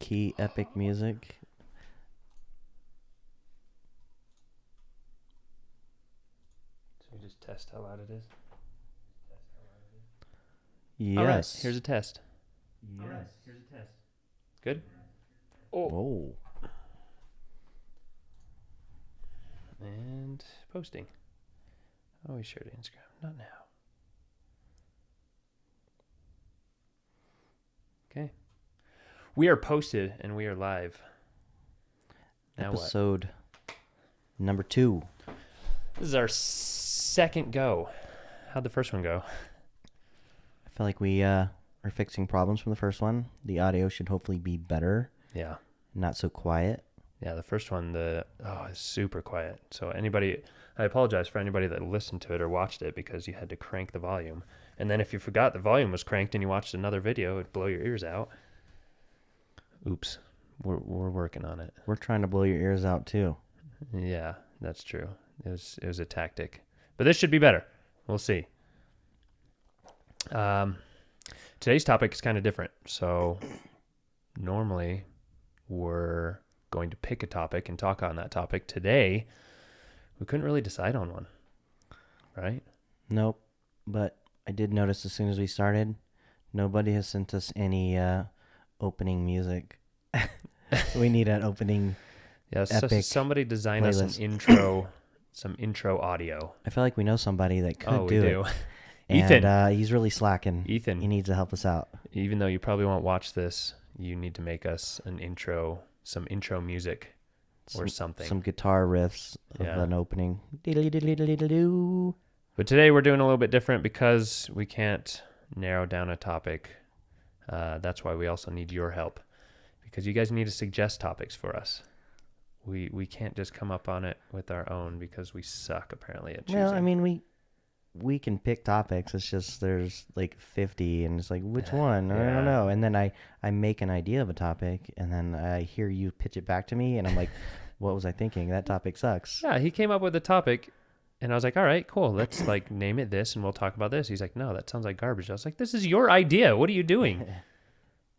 key epic music. So we just test how loud it is. Yes. All right, here's a test. Good? Oh. Whoa. And posting. Oh, we shared Instagram. Not now. Okay. We are posted and we are live. Now Episode number 2. what? This is our second go. How'd the first one go? I feel like we are fixing problems from the first one. The audio should hopefully be better. Yeah. Not so quiet. Yeah, the first one, is super quiet. So I apologize for anybody that listened to it or watched it because you had to crank the volume. And then if you forgot the volume was cranked and you watched another video, it'd blow your ears out. Oops. We're working on it. We're trying to blow your ears out too. Yeah, that's true. It was a tactic. But this should be better. We'll see. Today's topic is kind of different. So normally we're going to pick a topic and talk on that topic. Today, we couldn't really decide on one, right? Nope. But I did notice as soon as we started, nobody has sent us any opening music. We need an opening. Yeah, so epic somebody design us playlist. an intro, some intro audio. I feel like we know somebody that could We do it. Ethan. And he's really slacking. Ethan, He needs to help us out. even though you probably won't watch this, you need to make us an intro, some intro music or something. Some guitar riffs of Yeah. an opening. Diddly-diddly-diddly-doo. But today we're doing a little bit different because we can't narrow down a topic. That's why we also need your help, because you guys need to suggest topics for us. We can't just come up on it with our own because we suck apparently at choosing. Well, I mean, we can pick topics. It's just there's like 50, and it's like, which one? I Yeah. don't know. And then I make an idea of a topic, and then I hear you pitch it back to me, and I'm like, what was I thinking? That topic sucks. Yeah, he came up with a topic, and I was like, all right, cool. Let's like name it this, and we'll talk about this. He's like, no, that sounds like garbage. I was like, this is your idea. What are you doing?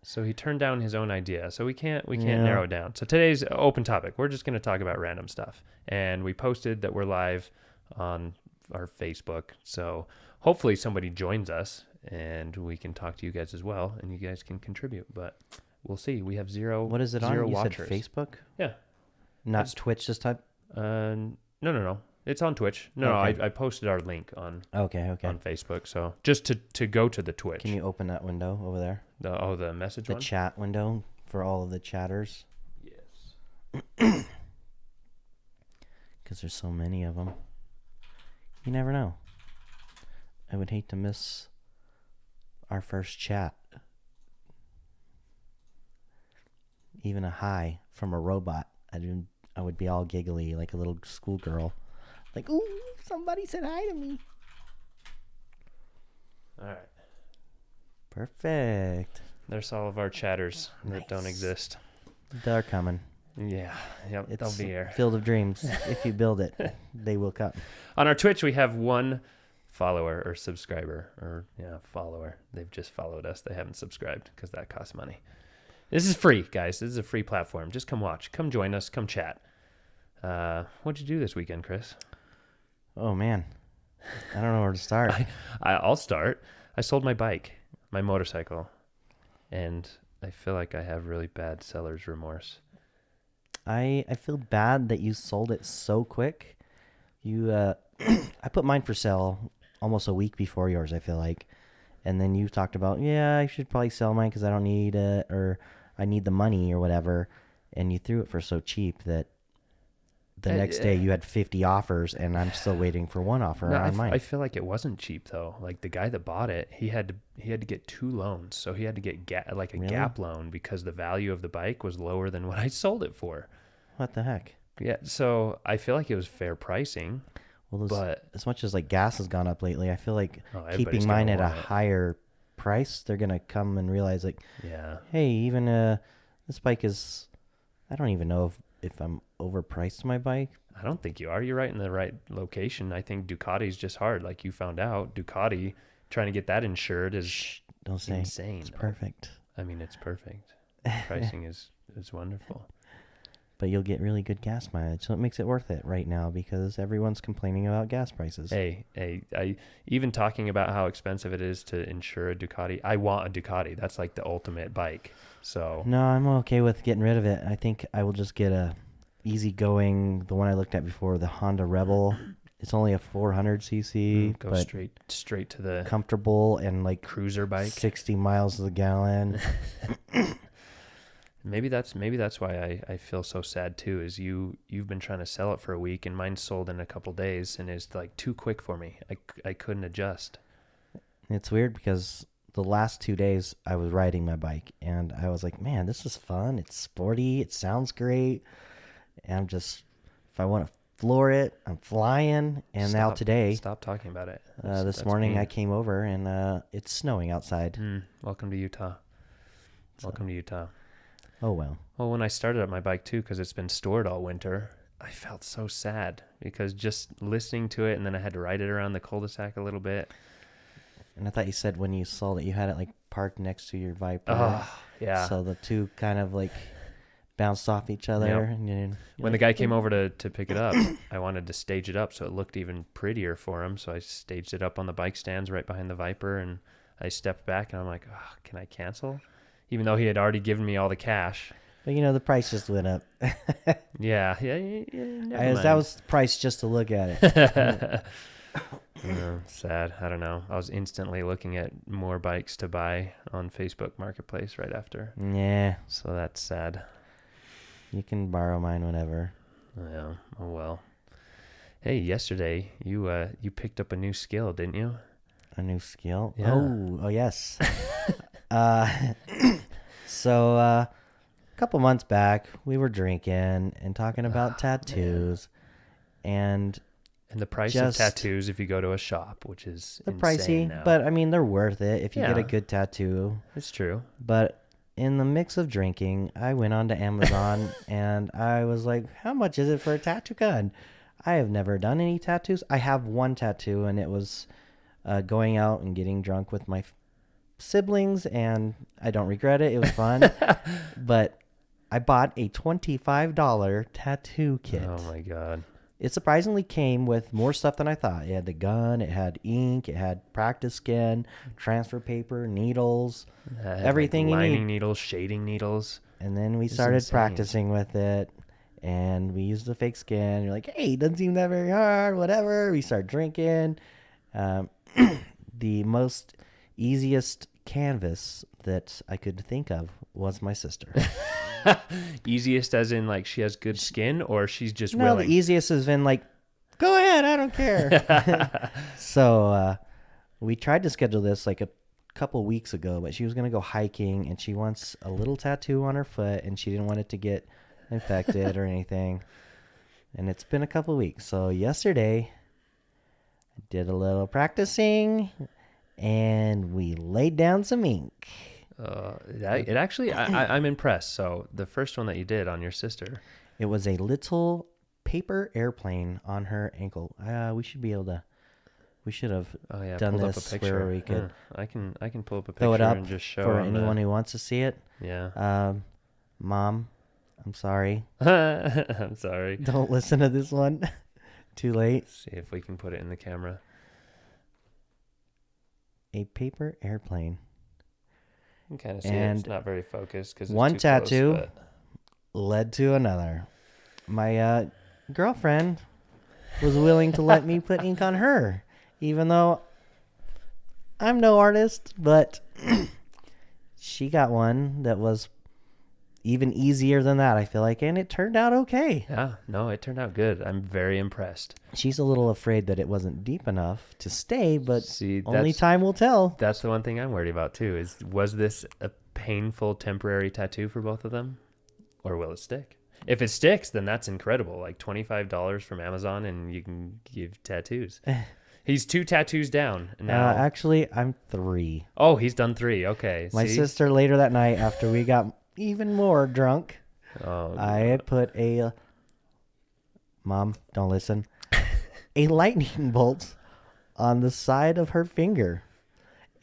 So he turned down his own idea. So we can't narrow it down. So today's open topic. We're just going to talk about random stuff. And we posted that we're live on our Facebook. So hopefully somebody joins us and we can talk to you guys as well, and you guys can contribute. But we'll see. We have zero. What is it on? zero You watchers. said Facebook? Yeah. Not Twitch this time? No. It's on Twitch. No, Okay. I posted our link on Okay. on Facebook. So just to go to the Twitch. Can you open that window over there? The message The one? chat window for all of the chatters? Yes. Because there's so many of them. You never know. I would hate to miss our first chat. Even a hi from a robot. I would be all giggly like a little schoolgirl. Like, ooh, somebody said hi to me. All right. Perfect. There's all of our chatters that don't Nice. exist. They're coming. Yeah. Yep. They'll It's be here. Field of Dreams. If you build it, they will come. On our Twitch, we have one follower or subscriber follower. They've just followed us. They haven't subscribed because that costs money. This is free, guys. This is a free platform. Just come watch. Come join us. Come chat. What'd you do this weekend, Chris? Oh, man. I don't know where to start. I'll start. I sold my bike, my motorcycle, and I feel like I have really bad seller's remorse. I feel bad that you sold it so quick. You, I put mine for sale almost a week before yours, I feel like. And then you talked about, yeah, I should probably sell mine because I don't need it, or I need the money or whatever. And you threw it for so cheap that the next day you had 50 offers, and I'm still waiting for one offer on mine. I feel like it wasn't cheap though. Like the guy that bought it, he had to get 2 loans. So he had to get a Really? gap loan because the value of the bike was lower than what I sold it for. What the heck? Yeah, so I feel like it was fair pricing. Well, But as much as like gas has gone up lately, I feel like everybody's keeping mine gonna at a want it. higher price, they're gonna come and realize like, Yeah. hey, even this bike is, I don't even know if I'm overpriced my bike. I don't think you are. You're right in the right location. I think Ducati's just hard. Like you found out, Ducati, trying to get that insured is Don't say. insane. It's perfect. I mean, it's perfect. Pricing is It's wonderful. But you'll get really good gas mileage, so it makes it worth it right now because everyone's complaining about gas prices. I even talking about how expensive it is to insure a Ducati. I want a Ducati. That's like the ultimate bike. So No, I'm okay with getting rid of it. I think I will just get a easygoing, the one I looked at before, the Honda Rebel. It's only a 400cc, go but straight to the comfortable and like cruiser bike. 60 miles to the gallon. Maybe that's why I feel so sad too. Is you've been trying to sell it for a week and mine sold in a couple days and it's like too quick for me. I couldn't adjust. It's weird because the last 2 days I was riding my bike and I was like, man, this is fun. It's sporty. It sounds great. And I'm just, if I want to floor it, I'm flying. And now today, stop talking about it. this morning mean. I came over and it's snowing outside. Welcome to Utah. Welcome to Utah. Oh, well. Well, when I started up my bike too, because it's been stored all winter, I felt so sad because just listening to it and then I had to ride it around the cul-de-sac a little bit. And I thought you said when you sold it, you had it like parked next to your Viper. Oh, yeah. So the two kind of like bounced off each other. Yep. And when the guy came over to pick it up, I wanted to stage it up so it looked even prettier for him. So I staged it up on the bike stands right behind the Viper and I stepped back and I'm like, oh, can I cancel? Even though he had already given me all the cash. But, the price just went up. Yeah. That was the price just to look at it. Sad. I don't know. I was instantly looking at more bikes to buy on Facebook Marketplace right after. Yeah. So that's sad. You can borrow mine whenever. Yeah. Oh, well. Hey, yesterday you picked up a new skill, didn't you? A new skill? Yeah. Oh, yes. So a couple months back, we were drinking and talking about tattoos, and the price of tattoos if you go to a shop, which is they're insane pricey, now. but I mean they're worth it if you get a good tattoo. It's true. But in the mix of drinking, I went on to Amazon and I was like, "How much is it for a tattoo gun?" I have never done any tattoos. I have one tattoo, and it was going out and getting drunk with my siblings, and I don't regret it. It was fun. But I bought a $25 tattoo kit. Oh my god. It surprisingly came with more stuff than I thought. It had the gun, it had ink, it had practice skin, transfer paper, needles, everything like you need. Lining needles, shading needles. And then we started practicing with it, and we used the fake skin. You're like, hey, it doesn't seem that very hard, whatever. We start drinking. The most easiest canvas that I could think of was my sister. Easiest as in like she has good skin or she's just willing? willing? The easiest has been like, go ahead, I don't care. So we tried to schedule this like a couple weeks ago, but she was going to go hiking and she wants a little tattoo on her foot and she didn't want it to get infected or anything. And it's been a couple weeks. So yesterday I did a little practicing and we laid down some ink. It actually, I'm impressed. So the first one that you did on your sister, it was a little paper airplane on her ankle. We should have done this up a picture. where we could. I can pull up a throw picture it up and just show for anyone who wants to see it. Yeah. Mom, I'm sorry. I'm sorry. Don't listen to this one. Too late. Let's see if we can put it in the camera. A paper airplane. You can kind of see it. It's not very focused because one tattoo led to another. My girlfriend was willing to let me put ink on her, even though I'm no artist, but she got one that was even easier than that, I feel like, and it turned out okay. Yeah, no, it turned out good. I'm very impressed. She's a little afraid that it wasn't deep enough to stay, but see, only time will tell. That's the one thing I'm worried about too, was this a painful temporary tattoo for both of them? Or will it stick? If it sticks, then that's incredible. Like $25 from Amazon and you can give tattoos. He's 2 tattoos down now. Actually, I'm 3. Oh, he's done 3. Okay. My sister later that night, after we got even more drunk, I put a Mom, don't listen. A lightning bolt on the side of her finger.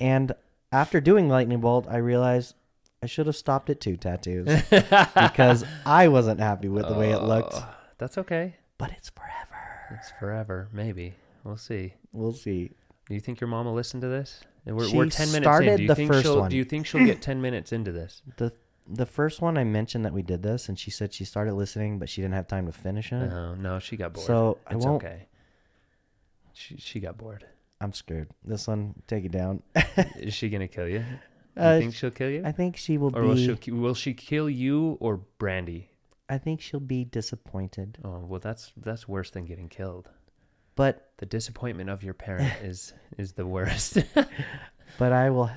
And after doing lightning bolt, I realized I should have stopped at 2 tattoos because I wasn't happy with the way it looked. That's okay. But it's forever. It's forever. Maybe. We'll see. We'll see. Do you think your mom will listen to this? We're She 10 minutes in. started Do you the think first she'll one. Do you think she'll get 10 minutes into this? The first one I mentioned that we did this, and she said she started listening, but she didn't have time to finish it. No, she got bored. So it's okay. She got bored. I'm scared. This one, take it down. Is she gonna kill you? You think she'll kill you? I think she will or be. will she kill you or Brandy? I think she'll be disappointed. Oh well, that's worse than getting killed. But the disappointment of your parent is the worst. But I will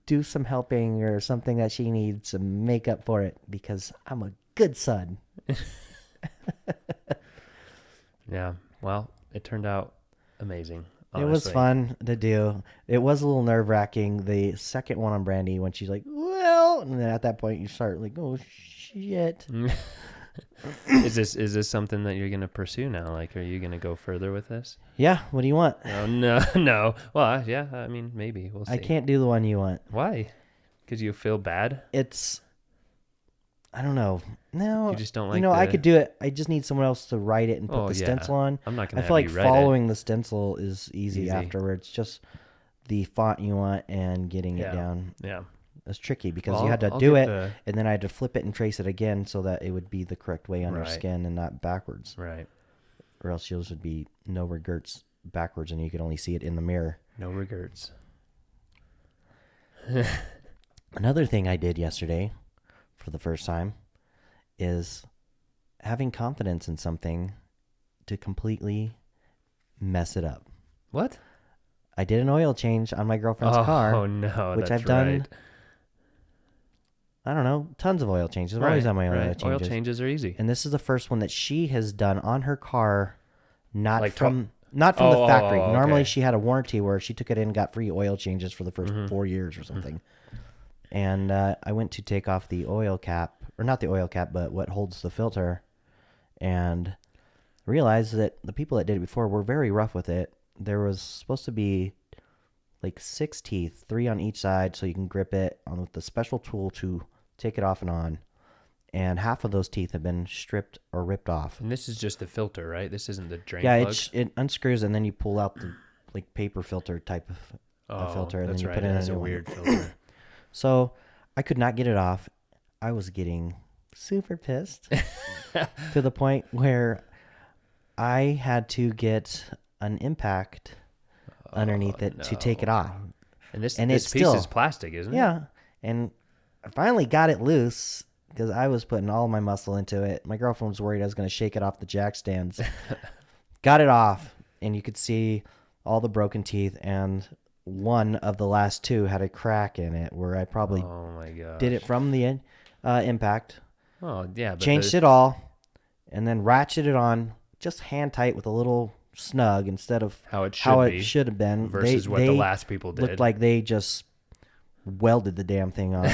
do some helping or something that she needs to make up for it because I'm a good son. Yeah. Well, it turned out amazing. Honestly. It was fun to do. It was a little nerve-wracking. The second one on Brandy when she's like, well, and then at that point you start like, oh shit. Is this something that you're gonna pursue now? Like, are you gonna go further with this? Yeah. What do you want? Oh no. Well, yeah. I mean, maybe we'll see. I can't do the one you want. Why? Because you feel bad? I don't know. No, you just don't like. I could do it. I just need someone else to write it and put the stencil on. I'm not gonna. I feel like following the stencil is easy afterwards. Just the font you want and getting it down. Yeah. It's tricky because you had to do it, and then I had to flip it and trace it again so that it would be the correct way on your skin and not backwards. Right. Or else yours would be no regrets backwards, and you could only see it in the mirror. No regrets. Another thing I did yesterday, for the first time, is having confidence in something to completely mess it up. What? I did an oil change on my girlfriend's car. Oh no, which I've done. I don't know, tons of oil changes. I've always done my own oil changes. Oil changes are easy. And this is the first one that she has done on her car, not like from the factory. Okay. Normally she had a warranty where she took it in and got free oil changes for the first 4 years or something. And I went to take off the oil cap, or not the oil cap, but what holds the filter, and realized that the people that did it before were very rough with it. There was supposed to be like 6 teeth, 3 on each side, so you can grip it on with the special tool to take it off and on. And half of those teeth have been stripped or ripped off. And this is just the filter, right? This isn't the drain plug? Yeah, it unscrews, and then you pull out the like paper filter type of filter, and then you put it in a weird filter. So I could not get it off. I was getting super pissed to the point where I had to get an impact underneath it to take it off. And this piece is plastic, isn't it? Yeah. And I finally got it loose because I was putting all my muscle into it. My girlfriend was worried I was going to shake it off the jack stands. Got it off, and you could see all the broken teeth, and one of the last 2 had a crack in it where I probably did it from the impact. Oh, yeah. But changed it all, and then ratcheted it on just hand tight with a little snug instead of how it should have been. Versus what the last people did. Looked like they just welded the damn thing on.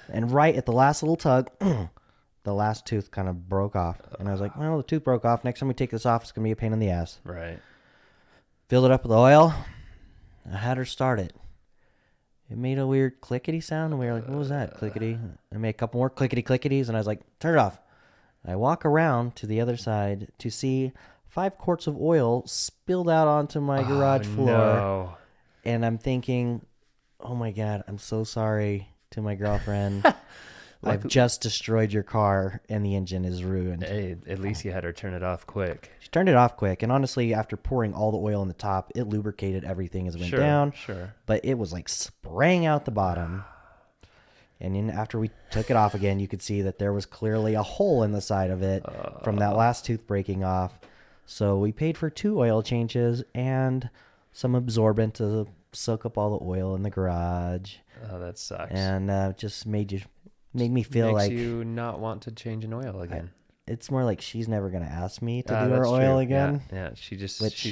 And right at the last little tug, the last tooth kind of broke off. And I was like, well, the tooth broke off. Next time we take this off, it's going to be a pain in the ass. Right. Filled it up with oil. I had her start it. It made a weird clickety sound, and we were like, what was that? Clickety. I made a couple more clickety-clicketies, and I was like, turn it off. I walk around to the other side to see 5 quarts of oil spilled out onto my garage floor. No. And I'm thinking, oh my God, I'm so sorry to my girlfriend. I've just destroyed your car, and the engine is ruined. Hey, at least you had her turn it off quick. She turned it off quick, and honestly, after pouring all the oil in the top, it lubricated everything as it went down. Sure. But it was like spraying out the bottom. And then after we took it off again, you could see that there was clearly a hole in the side of it from that last tooth breaking off. So we paid for 2 oil changes and some absorbent to soak up all the oil in the garage. Oh, that sucks. And just made me feel Makes like you not want to change an oil again. It's more like she's never going to ask me to do her oil true. again. Yeah, she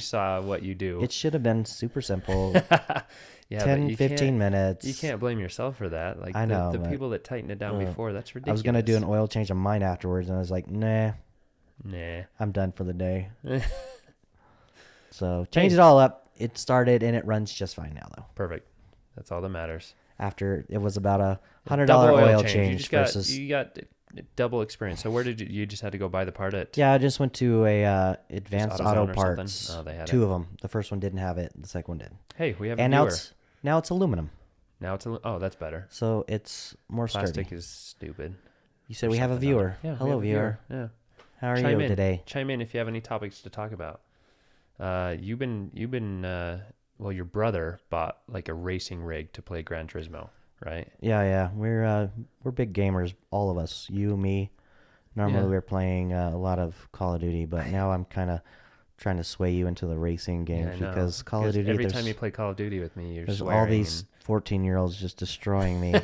saw what you do. It should have been super simple. Yeah, 10, 15 minutes. You can't blame yourself for that. Like I know, the people that tightened it down before, that's ridiculous. I was going to do an oil change on mine afterwards, and I was like, nah, I'm done for the day. So changed it all up. It started, and it runs just fine now, though. Perfect. That's all that matters. after it was about a Double $100 oil oil change. change versus. You got double experience. So where did you just had to go buy the part at Yeah, I just went to a just Advanced Auto AutoZone or something? Parts. Oh, they had it. Two of them. The first one didn't have it. The second one did. Hey, we have a And viewer. now it's aluminum, Now it's oh, that's better. so it's more Plastic sturdy. is stupid. You said Or we have a something, I don't know. viewer. Yeah, we Hello, have a viewer. Yeah. How are Chime you in today? Chime in if you have any topics to talk about. You've been well, your brother bought like a racing rig to play Gran Turismo, right? Yeah. We're big gamers, all of us. You, me. Normally Yeah. we're playing a lot of Call of Duty, but now I'm kind of trying to sway you into the racing Yeah, games I know. because Call of Because Duty, every time you play Call of Duty with me, you're there's all swearing these 14-year-olds just destroying me,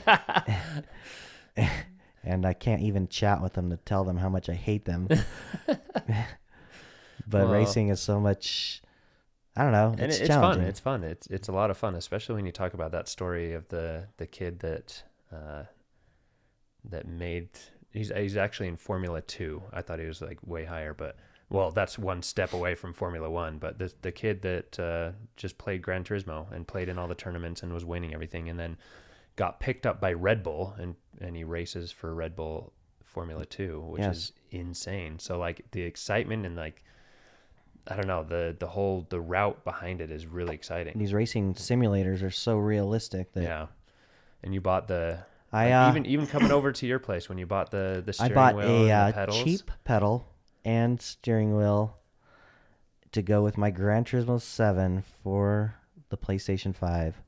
and I can't even chat with them to tell them how much I hate them. But Well, racing is so much. I don't know. and It's it's fun. challenging. It's fun. It's a lot of fun, especially when you talk about that story of the kid that that made. He's actually in Formula 2. I thought he was like way higher, but well, that's one step away from Formula 1. But the kid that just played Gran Turismo and played in all the tournaments and was winning everything, and then got picked up by Red Bull and he races for Red Bull Formula 2, which Yes. is insane. So like the excitement and like I don't know, the route behind it is really exciting. These racing simulators are so realistic that Yeah. And you bought the I like even coming over to your place when you bought the I steering bought wheel a and the pedals. cheap pedal and steering wheel to go with my Gran Turismo 7 for the PlayStation 5.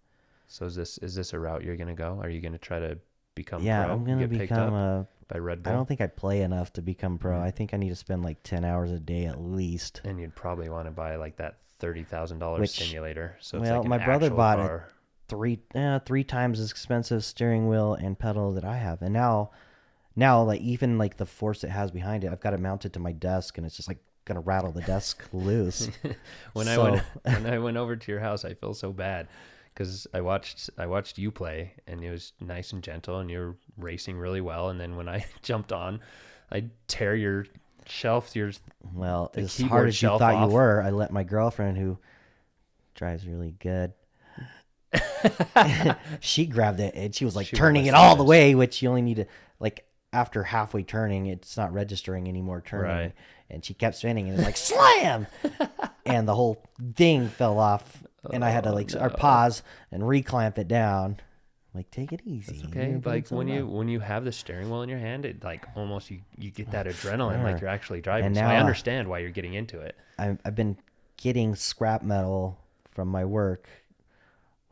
So is this a route you're gonna go? Are you gonna try to become Yeah, pro? I'm gonna Get picked become up a. by Red I Bull? don't think I play enough to become pro. Mhm. I think I need to spend like 10 hours a day at least. And you'd probably want to buy like that $30,000 Which, simulator. So it's well, like an my brother actual bought car. three times as expensive steering wheel and pedal that I have, and now like even like the force it has behind it, I've got it mounted to my desk, and it's just like gonna rattle the desk loose. when So when I went over to your house, I feel so bad because I watched you play and it was nice and gentle and you're racing really well. And then when I jumped on, I tear your shelf, well, the as keyboard hard as you shelf thought off. you were, I let my girlfriend, who drives really good, she grabbed it and she was like She turning won't it listen to all the this. way, which you only need to like after halfway turning, it's not registering anymore turning. Right. And she kept spinning and it's like slam, and the whole thing fell off, and I had to Oh, like no. pause and reclamp it down. Like, take it easy. It's okay. You're doing Like so when well. you have the steering wheel in your hand, it like almost you get that adrenaline like Sure. you're actually driving. And So now I understand why you're getting into it. I've been getting scrap metal from my work.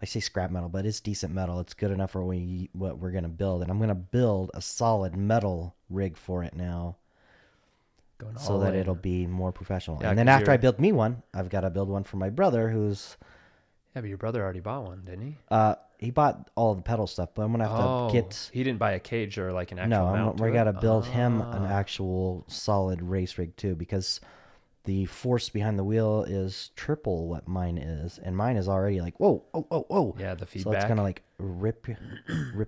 I say scrap metal, but it's decent metal. It's good enough for what we're gonna build, and I'm gonna build a solid metal rig for it now, Going so all that in. it'll be more professional. Yeah, And then 'cause after I you're- build me one, I've got to build one for my brother, who's Yeah, but your brother already bought one, didn't he? he bought all the pedal stuff, but I'm gonna have to get. He didn't buy a cage or like an actual No, mount to we it? got to build him an Ah. actual solid race rig too, because the force behind the wheel is triple what mine is, and mine is already like whoa, oh, oh, oh. Yeah, the So it's feedback. gonna like rip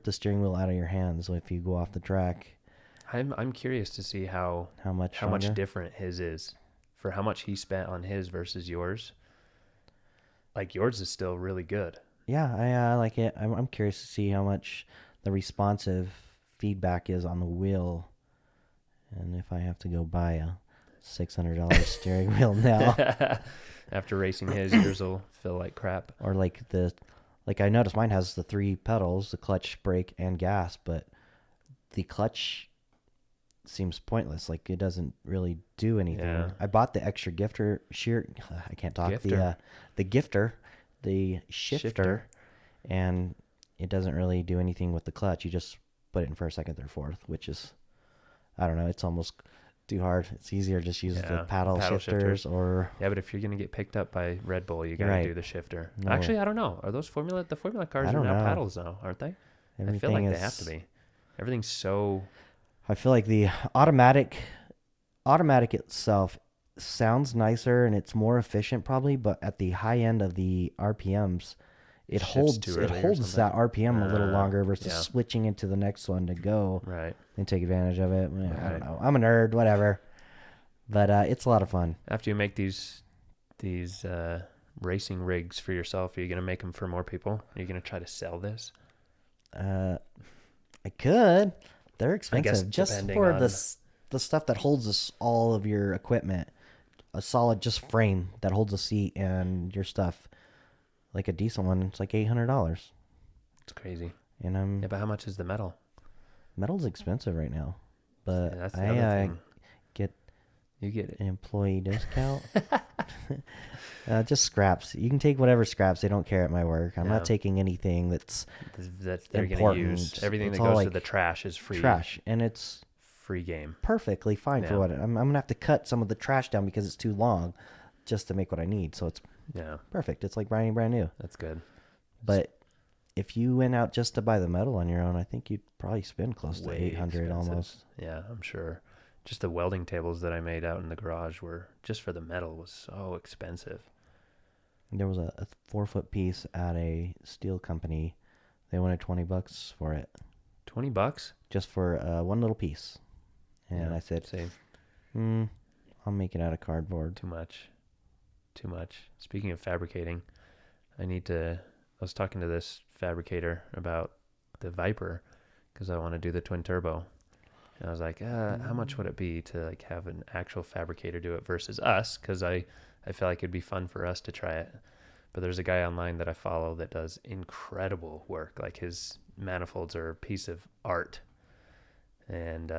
the steering wheel out of your hands if you go off the track. I'm curious to see how How much? how much stronger? different his is for how much he spent on his versus yours. Like yours is still really good. Yeah, I like it. I'm curious to see how much the responsive feedback is on the wheel, and if I have to go buy a $600 steering wheel now, After racing his, yours will feel like crap. or like I noticed mine has the three pedals, the clutch, brake, and gas, but the clutch seems pointless. Like it doesn't really do anything. Yeah. I bought the extra I can't talk. Gifter. The gifter, the shifter, Shifter. and it doesn't really do anything with the clutch. You just put it in first, second, third, fourth, which is, I don't know. It's almost too hard. It's easier to just use the Yeah, paddle shifters or. Yeah, but if you're gonna get picked up by Red Bull, you gotta Right. do the shifter. No. Actually, I don't know. Are those the Formula cars I are don't now know. paddles now, aren't they? I feel Everything like is, they have to be. Everything's so I feel like the automatic itself sounds nicer and it's more efficient probably, but at the high end of the RPMs, it Shifts holds too it early or holds that something. RPM a little longer versus yeah. switching into the next one to go right. and take advantage of it. I Right. don't know. I'm a nerd, whatever. But it's a lot of fun. After you make these racing rigs for yourself, are you gonna make them for more people? Are you gonna try to sell this? Uh, I could. They're I guess expensive just depending for on. the stuff that holds all of your equipment. A solid just frame that holds a seat and your stuff. Like a decent one, it's like $800. It's crazy. And Yeah, but how much is the metal? metal's expensive right now, Yeah, but that's the I other thing. get You get it. an employee discount. Just scraps. You can take whatever scraps. They don't care at my work. I'm not Yeah, taking anything that's that they're gonna use. important. Everything It's that all goes to like the trash is free. trash, and it's Free game. perfectly fine for Yeah, what I'm gonna have to cut some of the trash down because it's too long, just to make what I need. So it's yeah, perfect. It's like brand new. that's good. But if you went out just to buy the metal on your own, I think you'd probably spend close to Way 800 expensive. almost. Yeah, I'm sure. Just the welding tables that I made out in the garage were just for the metal was so expensive. There was a 4 foot piece at a steel company. They wanted $20 for it, $20? just for one little piece. And Yeah, I said, same. I'll make it out of cardboard. Too much. Too much. Speaking of fabricating, I was talking to this fabricator about the Viper because I want to do the twin turbo. And I was like, how much would it be to like have an actual fabricator do it versus us? Because I feel like it'd be fun for us to try it. But there's a guy online that I follow that does incredible work. Like his manifolds are a piece of art. And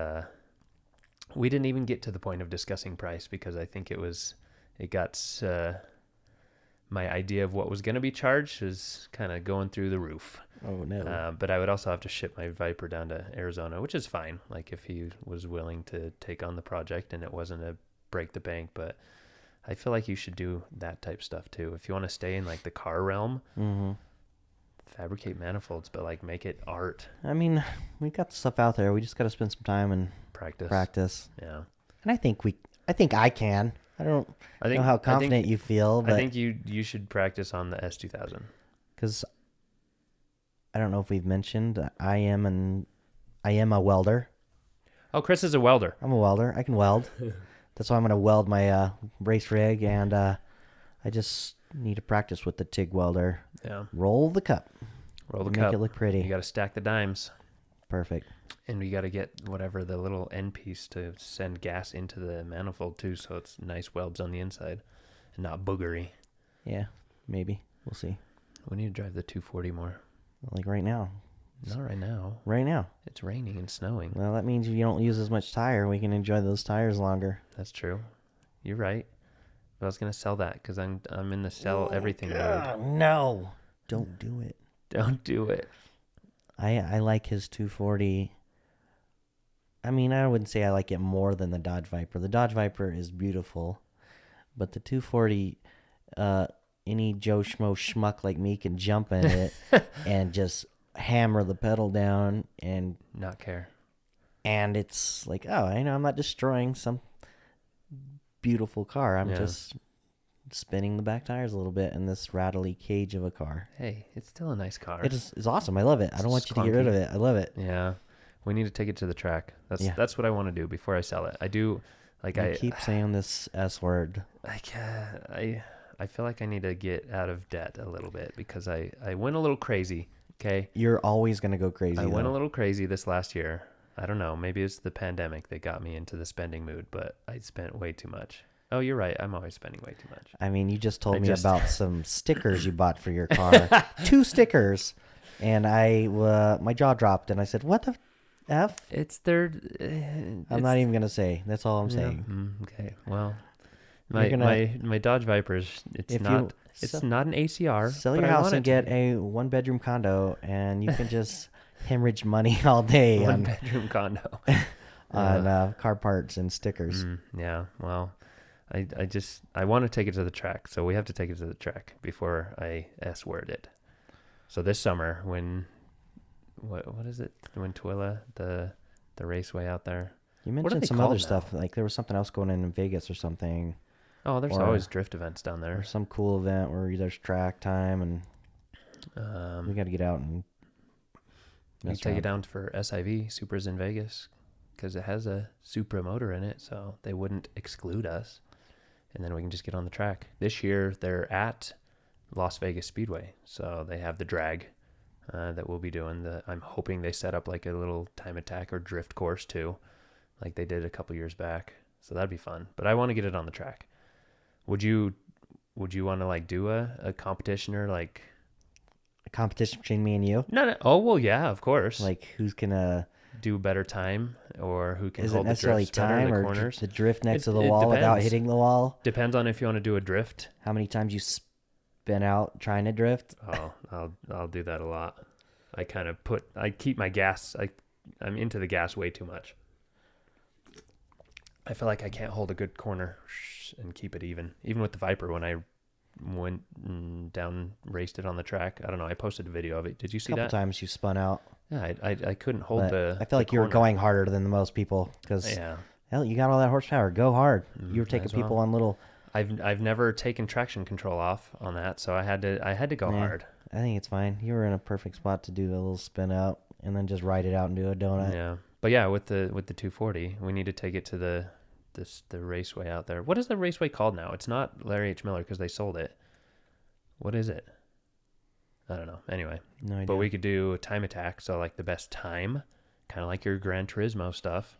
we didn't even get to the point of discussing price because I think it got my idea of what was going to be charged was kind of going through the roof. Oh, no. But I would also have to ship my Viper down to Arizona, which is fine. Like if he was willing to take on the project and it wasn't a break the bank, but I feel like you should do that type stuff too. If you want to stay in like the car realm, fabricate manifolds, but like make it art. I mean, we got the stuff out there. We just got to spend some time and practice. Yeah. And I think I can. I don't know how confident you feel, but I think you should practice on the S2000. because I don't know if we've mentioned, I am a welder. Oh, Chris is a welder. I'm a welder. I can weld. That's why I'm going to weld my race rig, and I just need to practice with the TIG welder. Yeah. Roll the cup. Roll the Make cup. it look pretty. You got to stack the dimes. Perfect. And we got to get whatever the little end piece to send gas into the manifold too, so it's nice welds on the inside and not boogery. Yeah, maybe. We'll see. We need to drive the 240 more. Like right now. Not right now. Right now. It's raining and snowing. Well, that means if you don't use as much tire, we can enjoy those tires longer. That's true. You're right. But I was gonna sell that because I'm in the sell everything mode. No. Don't do it. Don't do it. I like his 240. I mean, I wouldn't say I like it more than the Dodge Viper. The Dodge Viper is beautiful, but the 240, any Joe Schmo schmuck like me can jump in it and just hammer the pedal down and Not care. and it's like, oh, I know I'm not destroying some beautiful car. I'm just spinning the back tires a little bit in this rattly cage of a car. Hey, it's still a nice car. It's awesome. I love it. I don't want you to get rid of it. I love it. Yeah. We need to take it to the track. That's what I want to do before I sell it. I do like I keep saying this S word. I feel like I need to get out of debt a little bit because I went a little crazy. Okay. You're always going to go crazy. I went a little crazy this last year. I don't know. Maybe it's the pandemic that got me into the spending mood, but I spent way too much. Oh, you're right. I'm always spending way too much. I mean, you just told me about some stickers you bought for your car. 2 stickers. And my jaw dropped and I said, what the F? It's their... I'm not even going to say. That's all I'm saying. Okay. Well, my Dodge Vipers, it's not an ACR. Sell your house and get a 1-bedroom condo and you can just hemorrhage money all day 1-bedroom condo. on car parts and stickers. Yeah. Well, I want to take it to the track, so we have to take it to the track before I S-word it. So this summer, when what is it? When Twila, the raceway out there. You mentioned some other stuff, like there was something else going on in Vegas or something. Oh, there's always drift events down there. Or some cool event where there's track time and we got to get out and you take it down for SIV Supras in Vegas because it has a Supra motor in it, so they wouldn't exclude us. And then we can just get on the track. This year they're at Las Vegas Speedway, so they have the drag that we'll be doing. I'm hoping they set up like a little time attack or drift course too, like they did a couple years back. So that'd be fun. But I want to get it on the track. Would you want to like do a competition or like A competition between me and you. no? Oh well, yeah, of course. Like who's gonna? Do better time or who can Is it hold the necessarily drifts better, time the or corners. the drift next to the It wall without depends. hitting the wall? Depends on if you want to do a drift. How many times you spin out trying to drift? Oh, I'll do that a lot. I keep my gas. I'm into the gas way too much. I feel like I can't hold a good corner and keep it even. Even with the Viper, when I went down, raced it on the track. I don't know. I posted a video of it. Did you see A couple that? times you spun out. Yeah, I couldn't hold But the. I feel like you were corner. going harder than the most people because Yeah, hell, you got all that horsepower. Go hard. You were might taking as well. people on little. I've never taken traction control off on that, so I had to go Yeah. hard. I think it's fine. You were in a perfect spot to do a little spin out and then just ride it out and do a donut. Yeah, but yeah, with the 240, we need to take it to the raceway out there. What is the raceway called now? It's not Larry H. Miller because they sold it. What is it? I don't know. Anyway, No idea. but we could do a time attack, so like the best time, kind of like your Gran Turismo stuff,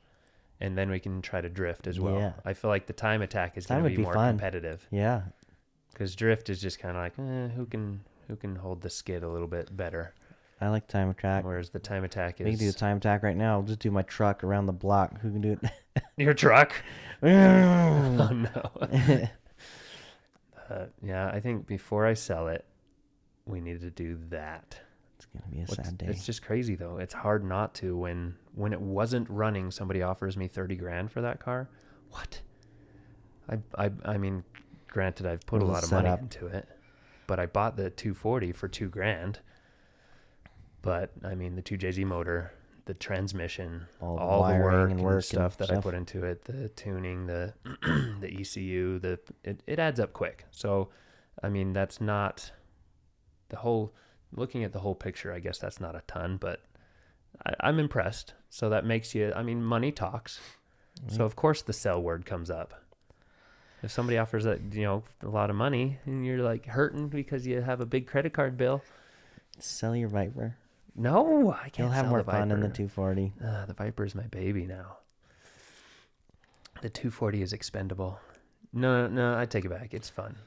and then we can try to drift as well. Yeah. I feel like the time attack is Time going to would be be more fun. competitive Yeah. because drift is just kind of like who can hold the skid a little bit better, I like time attack. whereas the time attack We can do a is time attack right now. I'll just do my truck around the block. Who can do your truck. it? Oh no. Yeah, I think before I sell it, we need to do that. It's gonna be a sad day. It's just crazy though. It's hard not to when it wasn't running. Somebody offers me 30 grand for that car. What? I mean, granted, I've put a Little lot of money setup. into it, but I bought the 240 for $2 grand. But I mean, the 2JZ motor, the transmission, All the all the wiring work and and work stuff and that I stuff. put into it, the tuning, the the ECU, it adds up quick. So, I mean, that's not the whole. Looking at the whole picture, I guess that's not a ton, but I'm impressed. So that makes you. I mean, money talks. So of course the sell word comes up. If somebody offers a lot of money and you're like hurting because you have a big credit card bill, Sell your Viper. no, I can't. You'll have sell more the fun in the Viper. 240. The Viper is my baby now. The 240 is expendable. No, I take it back. It's fun.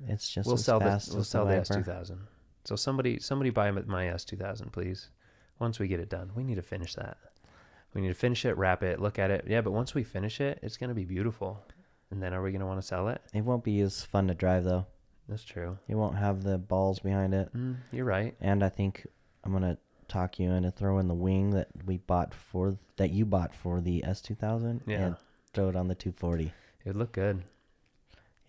It's just We'll as sell fast the as the Viper. S2000. So somebody buy my S2000, please. Once we get it done, we need to finish that. We need to finish it, wrap it, look at it. Yeah, but once we finish it, it's gonna be beautiful. And then are we gonna want to sell it? It won't be as fun to drive though. That's true. You won't have the balls behind it. You're right. And I think I'm gonna talk you into throwing the wing that you bought for the S2000 Yeah. and throw it on the 240. It would look good.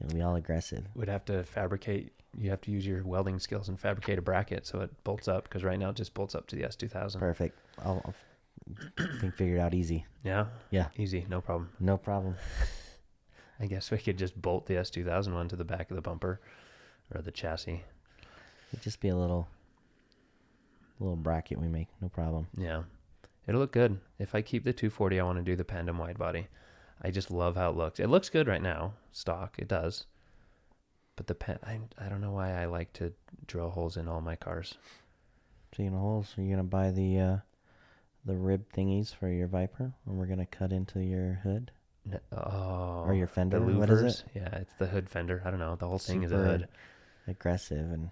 It'll be all aggressive. We'd have to fabricate. You have to use your welding skills and fabricate a bracket so it bolts up. Because right now it just bolts up to the S2000. Perfect. I'll can figure it out easy. Yeah. Yeah. Easy, no problem. No problem. I guess we could just bolt the S2000 one to the back of the bumper or the chassis. It'd just be a little bracket we make. No problem. Yeah. It'll look good. If I keep the 240, I want to do the Pandem wide body. I just love how it looks. It looks good right now, stock. It does. But I don't know why I like to drill holes in all my cars. Speaking of holes, are you gonna buy the rib thingies for your Viper, and we're gonna cut into your hood or your fender? The louvers. What is it? Yeah, it's the hood fender. I don't know. The whole thing is a Super hood. aggressive, and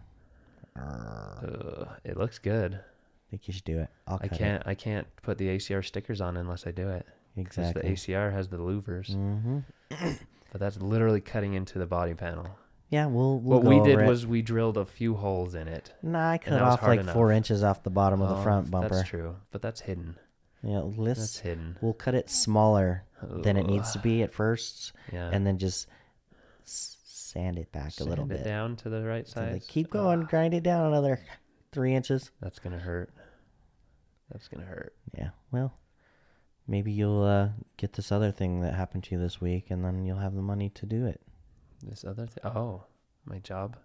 It looks good. I think you should do it. I can't put the ACR stickers on unless I do it. Because Exactly. the ACR has the louvers. Mm-hmm. But that's literally cutting into the body panel. Yeah, we'll What go we over did it. was we drilled a few holes in it. Nah, I and cut that was off hard like enough. 4 inches off the bottom of the front bumper. That's true, but that's hidden. Yeah, That's hidden. we'll cut it smaller than it needs to be at first, Yeah. and then just sand it back a little Sand bit. it down to the right So, like, size. keep going, grind it down another 3 inches. That's gonna hurt. That's gonna hurt. Yeah, well, maybe you'll get this other thing that happened to you this week, and then you'll have the money to do it. This other thing. Oh, my job.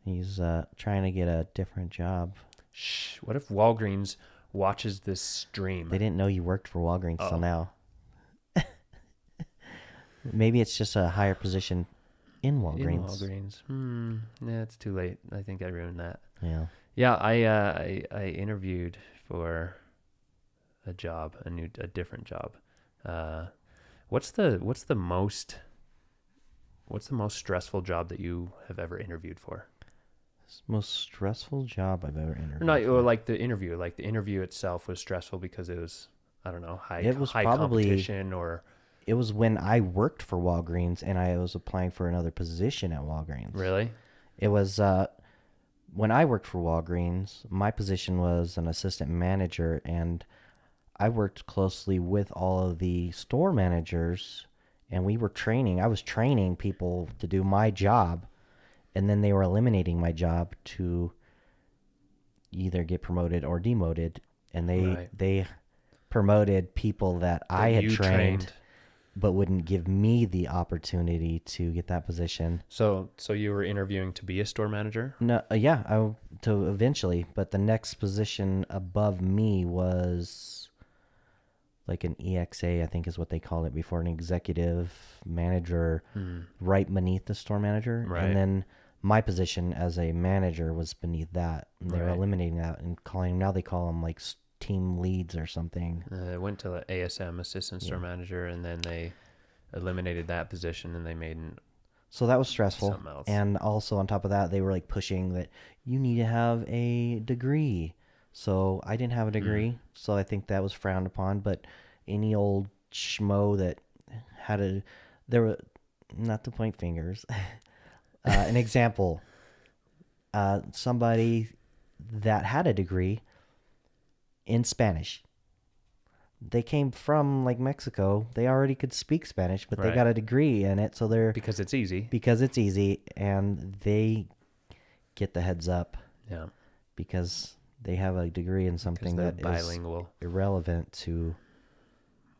He's trying to get a different job. Shh. What if Walgreens watches this stream? They didn't know you worked for Walgreens Oh. till now. Maybe it's just a higher position in Walgreens. In Walgreens. Yeah, it's too late. I think I ruined that. Yeah. Yeah, I interviewed for a job, a different job. Uh, what's the most stressful job that you have ever interviewed for? Most stressful job I've ever Or not, interviewed or for. like the interview itself was stressful because it was, I don't know, It was high probably competition or it was when I worked for Walgreens and I was applying for another position at Walgreens. really. It was when I worked for Walgreens, my position was an assistant manager, and I worked closely with all of the store managers, and we were training. I was training people to do my job, and then they were eliminating my job to either get promoted or demoted, and Right. they promoted people that That I had you trained trained. but wouldn't give me the opportunity to get that position. So you were interviewing to be a store manager? No, yeah, to eventually, but the next position above me was like an EXA, I think is what they called it before, an executive manager Hmm. right beneath the store manager. And Right. then my position as a manager was beneath that. And they were Right. eliminating that and calling, now they call them like team leads or something. I went to the ASM, assistant store Yeah. manager, and then they eliminated that position and they made So that was stressful. something else. And also on top of that, they were like pushing that you need to have a degree. So I didn't have a Hmm. degree, so I think that was frowned upon. But any old schmo that had a, there were, not to point fingers, an example, somebody that had a degree in Spanish. They came from like Mexico. They already could speak Spanish, but they Right. got a degree in it, so they're Because it's easy. because it's easy, and they get the heads up Yeah. because they have a degree in Because something they're that is bilingual irrelevant to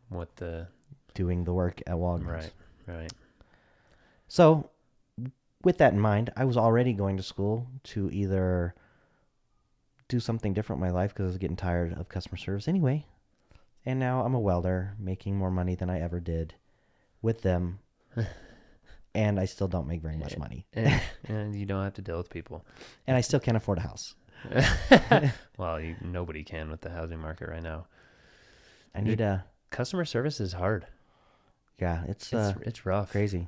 with the doing the work at Walgreens. right. Right. So, with that in mind, I was already going to school to either do something different in my life because I was getting tired of customer service anyway. And now I'm a welder, making more money than I ever did with them, and I still don't make very much money. And you don't have to deal with people. And I still can't afford a house. Well, nobody can with the housing market right now. I need a, Customer service is hard. yeah, it's It's rough. crazy.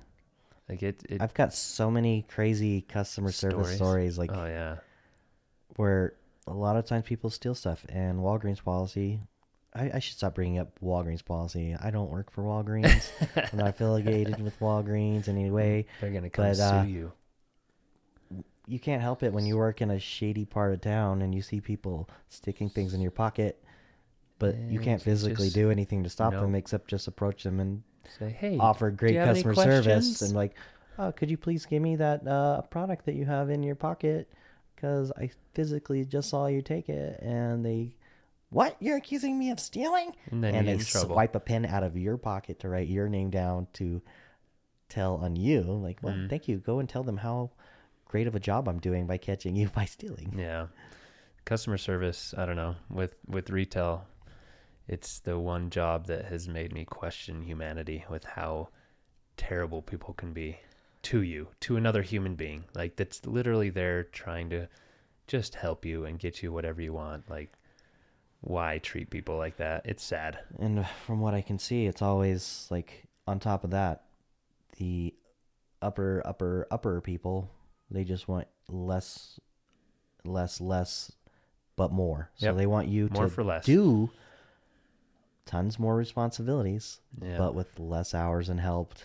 Like it I've got so many crazy customer service stories, like Oh yeah. where a lot of times people steal stuff. And Walgreens policy, I should stop bringing up Walgreens policy. I don't work for Walgreens. I'm not affiliated with Walgreens in any way. They're gonna come But sue you. you can't help it when you work in a shady part of town and you see people sticking things in your pocket, but you can't physically do anything to stop them Nope. except just approach them and Say, hey, offer do great you have any customer service questions? and like, oh, could you please give me that product that you have in your pocket? Because I physically just saw you take it. And they, what? You're accusing me of stealing? And then And you they get in trouble. swipe a pen out of your pocket to write your name down to tell on you. Like, well, Mm. thank you. Go and tell them how great of a job I'm doing by catching you by stealing. Yeah. Customer service, I don't know. With retail, it's the one job that has made me question humanity with how terrible people can be to you, to another human being. Like that's literally there trying to just help you and get you whatever you want. Like why treat people like that? It's sad. And from what I can see, it's always like on top of that, the upper people, they just want less, but more. So Yep. they want you More to for less. do tons more responsibilities, Yeah. but with less hours and help.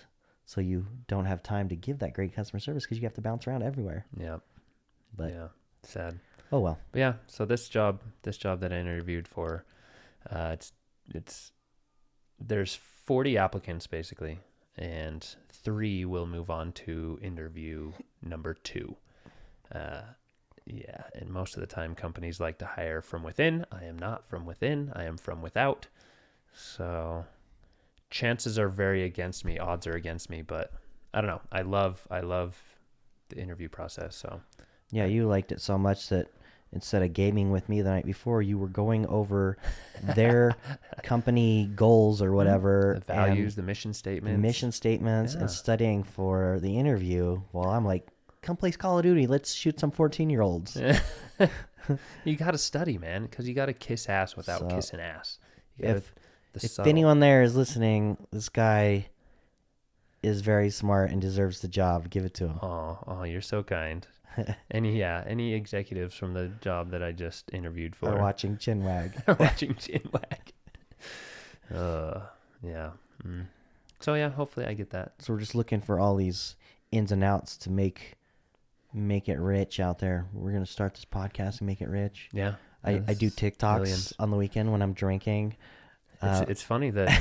So you don't have time to give that great customer service because you have to bounce around everywhere. Yeah. But yeah. Sad. oh well. But yeah, so this job that I interviewed for, it's there's 40 applicants basically, and 3 will move on to interview number 2. Yeah, and most of the time companies like to hire from within. I am not from within. I am from without. So chances are very against me. Odds are against me, but I don't know. I love the interview process. So Yeah, you liked it so much that instead of gaming with me the night before, you were going over their company goals or whatever, the values, and the mission the statements. mission statements, Yeah. and studying for the interview. While I'm like, come play Call of Duty. Let's shoot some 14-year-olds. You got to study, man, because you got to kiss ass without So kissing ass. You gotta, if the if subtle. anyone there is listening, this guy is very smart and deserves the job. Give it to him. Oh, you're so kind. Any executives from the job that I just interviewed Or for watching Chinwag. are watching Chinwag. Yeah. Mm. So yeah, hopefully I get that. So we're just looking for all these ins and outs to make it rich out there. We're gonna start this podcast and make it rich. Yeah. I do TikToks Millions. on the weekend when I'm drinking. It's funny that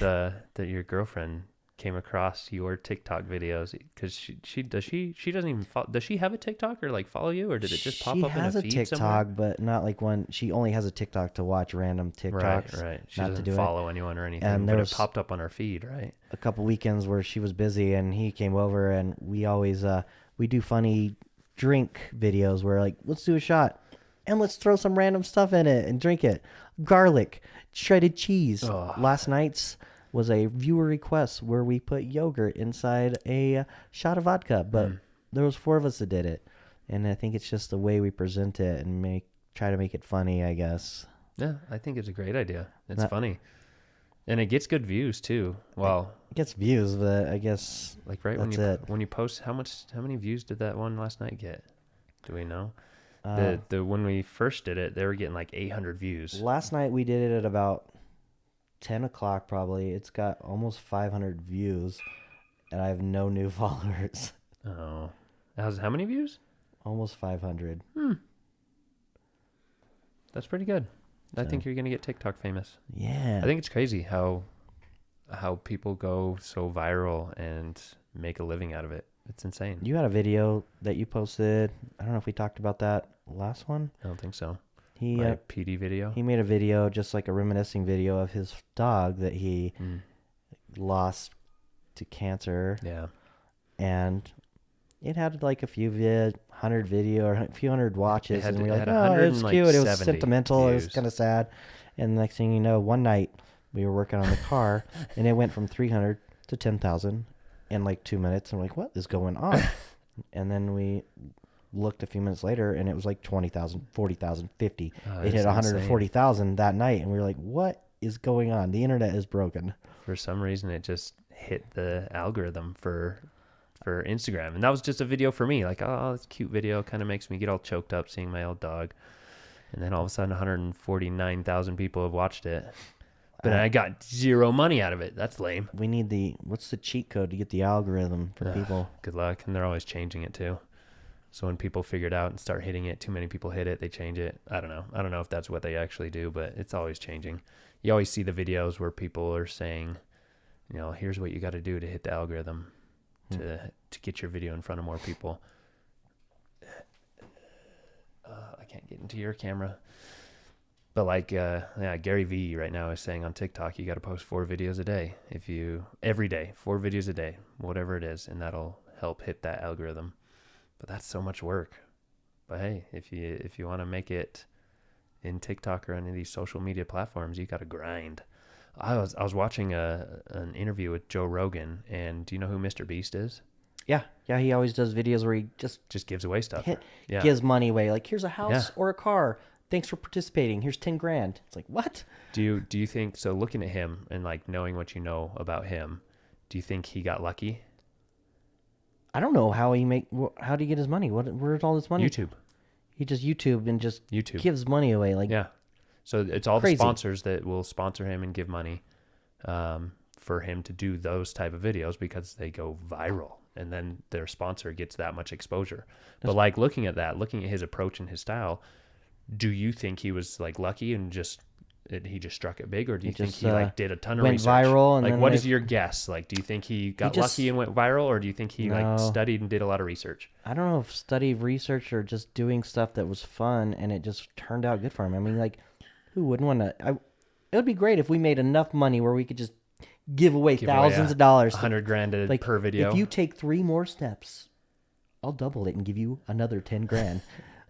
that your girlfriend came across your TikTok videos because she doesn't even does she have a TikTok or like follow you, or did it just pop She up in a has a feed TikTok, somewhere? but not like one. She only has a TikTok to watch random TikToks, Right. She not to doesn't do it. follow anyone or anything, And but there it was popped up on her feed, right? a couple weekends where she was busy, and he came over, and we always we do funny drink videos where like let's do a shot, and let's throw some random stuff in it and drink it. Garlic, shredded cheese. Oh, Last night's was a viewer request where we put yogurt inside a shot of vodka, but there was 4 of us that did it, and I think it's just the way we present it and try to make it funny, I guess. yeah, I think it's a great idea. It's Not, funny, and it gets good views too. Well, it gets views, but I guess like right that's it. when you post, how many views did that one last night get? Do we know? Uh, The when we first did it, they were getting like 800 views. Last night we did it at about 10 o'clock probably. It's got almost 500 views, and I have no new followers. Oh, how many views? Almost 500. That's pretty good. I So, think you're gonna get TikTok famous. yeah. I think it's crazy how people go so viral and make a living out of it. It's insane. You had a video that you posted. I don't know if we talked about that last one. I don't think so. He My PD video. he made a video, just like a reminiscing video of his dog that he lost to cancer, Yeah. and it had like a few 100 video or a few hundred watches, had- and we it were had like, oh, it was cute, it was 170 sentimental, it was views. kind of sad. And next thing you know, one night we were working on the car, and it went from 300 to 10,000 in like 2 minutes. And we're like, what is going on? And then we looked a few minutes later, and it was like 20,000, 40,000, 50. Oh, It that's hit insane. 140,000 that night, and we were like, what is going on? The internet is broken. For some reason, it just hit the algorithm for Instagram, and that was just a video for me. Like, oh, it's a cute video. Kind of makes me get all choked up seeing my old dog. And then all of a sudden, 149,000 people have watched it. But I got zero money out of it. That's lame. We need what's the cheat code to get the algorithm for people? Good luck. And they're always changing it too. So when people figure it out and start hitting it, too many people hit it, they change it. I don't know. I don't know if that's what they actually do, but it's always changing. You always see the videos where people are saying, you know, here's what you got to do to hit the algorithm to get your video in front of more people. I can't get into your camera. But like, yeah, Gary Vee right now is saying on TikTok, you got to post 4 videos a day. Every day, 4 videos a day, whatever it is. And that'll help hit that algorithm. But that's so much work. But hey, if you want to make it in TikTok or any of these social media platforms, you got to grind. I was watching an interview with Joe Rogan, and do you know who Mr. Beast is? Yeah, he always does videos where he just gives away stuff. Yeah. gives money away. Like, here's a house or a car. Thanks for participating. Here's 10 grand. It's like, what? Do you think so? Looking at him and like knowing what you know about him, do you think he got lucky? I don't know how how do you get his money? Where's all this money? YouTube. He just YouTube and just YouTube. gives money away. Like, Yeah. So it's all crazy. the sponsors that will sponsor him and give money for him to do those type of videos because they go viral, and then their sponsor gets that much exposure. But like looking at his approach and his style, do you think he was like lucky and he just struck it big, or do you think he like did a ton of went research? viral, and like, then what is your guess? Like, do you think he got lucky and went viral, or do you think he like studied and did a lot of research? I don't know if study research or just doing stuff that was fun and it just turned out good for him. I mean, like, who wouldn't want to? It would be great if we made enough money where we could just give away thousands of dollars, 100 grand per video. If you take 3 more steps, I'll double it and give you another 10 grand.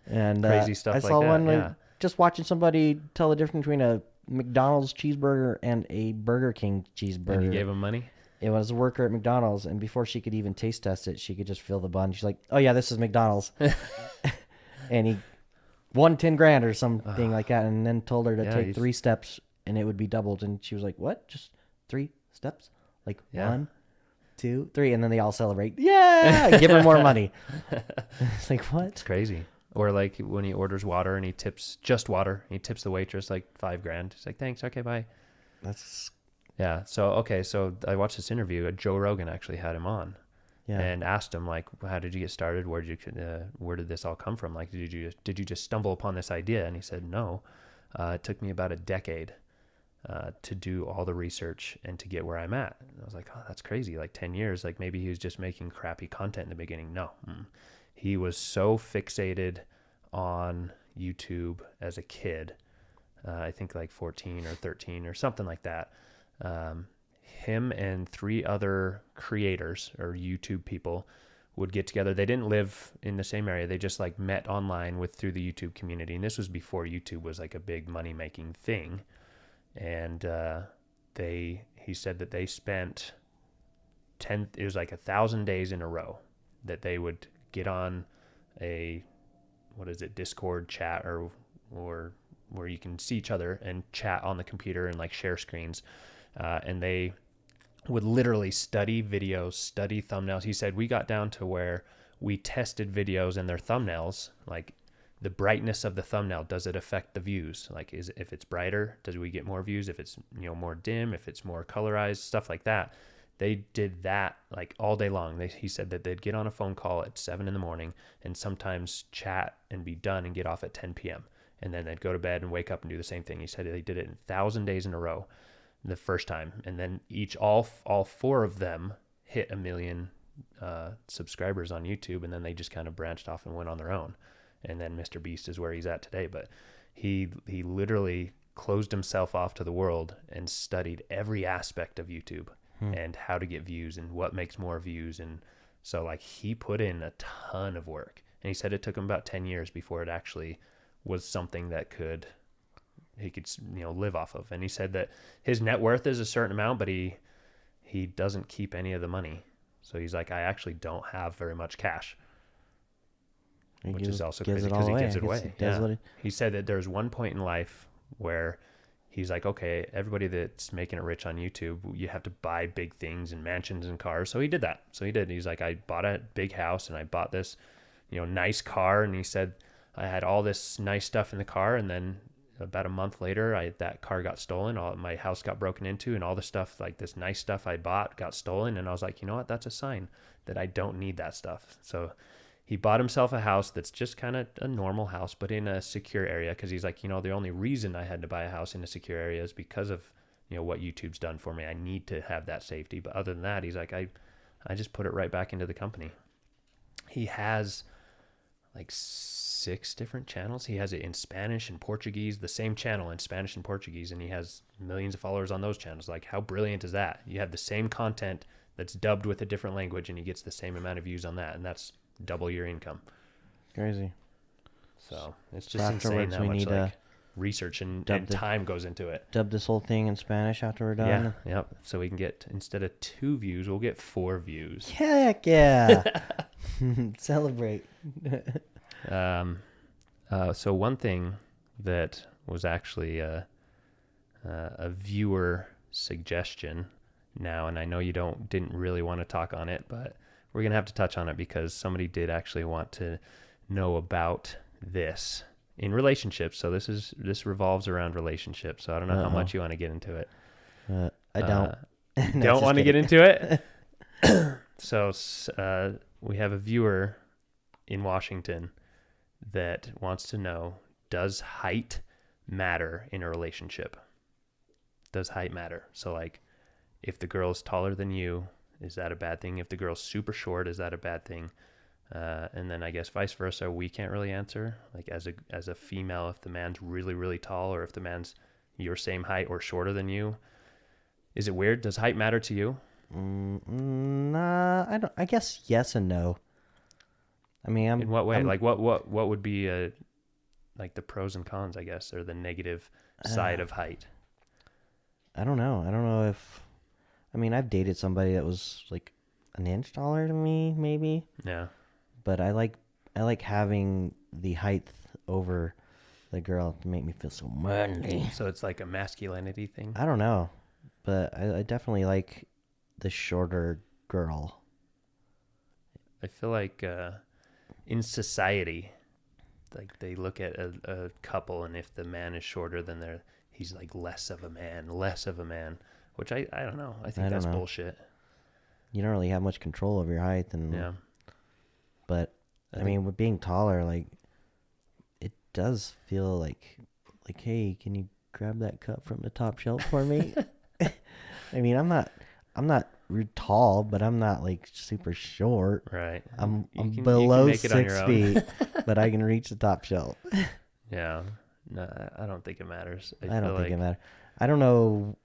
And crazy stuff I like saw that. one Yeah. just watching somebody tell the difference between a McDonald's cheeseburger and a Burger King cheeseburger. And he gave him money? It was a worker at McDonald's, and before she could even taste test it, she could just feel the bun. She's like, "Oh yeah, this is McDonald's," and he won 10 grand or something like that, and then told her to Yeah, take 3 steps and it would be doubled. And she was like, what? Just 3 steps? Like yeah. 1, 2, 3. And then they all celebrate. Yeah. Give her more money. It's like, what? It's crazy. Or like when he orders water and he tips just water, he tips the waitress like 5 grand. He's like, thanks. Okay, bye. That's, Yeah. So, okay. So I watched this interview. Joe Rogan actually had him on yeah. and asked him like, how did you get started? Where did this all come from? Like, did you just stumble upon this idea? And he said, no, it took me about a decade to do all the research and to get where I'm at. And I was like, oh, that's crazy. Like 10 years, like maybe he was just making crappy content in the beginning. No, he was so fixated on YouTube as a kid. I think like 14 or 13 or something like that. Him and 3 other creators or YouTube people would get together. They didn't live in the same area. They just like met online through the YouTube community. And this was before YouTube was like a big money making thing. And he said that they spent it was like 1,000 days in a row that they would get on a, what is it, Discord chat or where you can see each other and chat on the computer and like share screens. And they would literally study videos, study thumbnails. He said we got down to where we tested videos and their thumbnails, like the brightness of the thumbnail, does it affect the views? Like, if it's brighter, does we get more views? If it's, more dim, if it's more colorized, stuff like that. They did that like all day long. He said that they'd get on a phone call at 7 a.m. and sometimes chat and be done and get off at 10 p.m. And then they'd go to bed and wake up and do the same thing. He said they did it 1,000 days in a row the first time. And then all 4 of them hit 1 million subscribers on YouTube. And then they just kind of branched off and went on their own. And then Mr. Beast is where he's at today. But he literally closed himself off to the world and studied every aspect of YouTube and how to get views and what makes more views. And so like he put in a ton of work. And he said it took him about 10 years before it actually was something that he could live off of. And he said that his net worth is a certain amount, but he doesn't keep any of the money. So he's like, I actually don't have very much cash. Which is also crazy because he gives it away. Yeah. He said that there's one point in life where he's like, okay, everybody that's making it rich on YouTube, you have to buy big things and mansions and cars. So he did that. He's like, I bought a big house and I bought this, nice car. And he said, I had all this nice stuff in the car. And then about a month later, that car got stolen. My house got broken into and all the stuff, like this nice stuff I bought, got stolen. And I was like, you know what? That's a sign that I don't need that stuff. So he bought himself a house that's just kind of a normal house, but in a secure area. Because he's like, the only reason I had to buy a house in a secure area is because of, what YouTube's done for me. I need to have that safety. But other than that, he's like, I just put it right back into the company. He has like 6 different channels. He has it in Spanish and Portuguese, the same channel in Spanish and Portuguese. And he has millions of followers on those channels. Like, how brilliant is that? You have the same content that's dubbed with a different language and he gets the same amount of views on that. And that's double your income. Crazy. So it's just insane how much like research and time goes into it. Dub this whole thing in Spanish after we're done. Yeah, yep. So we can get, instead of 2 views, we'll get 4 views. Heck yeah. Celebrate. So one thing that was actually a viewer suggestion now, and I know you didn't really want to talk on it, but we're going to have to touch on it because somebody did actually want to know about this in relationships. So this revolves around relationships. So I don't know how much you want to get into it. I don't. No, don't want to get into it? So we have a viewer in Washington that wants to know, does height matter in a relationship? Does height matter? So like, if the girl is taller than you, is that a bad thing? If the girl's super short, is that a bad thing? And then I guess vice versa, we can't really answer. Like as a female, if the man's really, really tall, or if the man's your same height or shorter than you, is it weird? Does height matter to you? Nah, I don't. I guess yes and no. I mean, in what way? Like what would be like the pros and cons, I guess, or the negative side of height? I don't know. I don't know if. I mean, I've dated somebody that was like an inch taller than me, maybe. Yeah. But I like having the height over the girl to make me feel so manly. So it's like a masculinity thing. I don't know, but I definitely like the shorter girl. I feel like in society, like they look at a couple, and if the man is shorter, then he's like less of a man, which I don't know. I think I don't that's know. bullshit. You don't really have much control over your height, Yeah. but I mean, with being taller, like it does feel like hey, can you grab that cup from the top shelf for me? I mean, I'm not tall, but I'm not like super short. Right. I'm You can below make it on your 6 own. feet, but I can reach the top shelf. Yeah. No, I don't think it matters. I feel don't think it like matters. I don't know,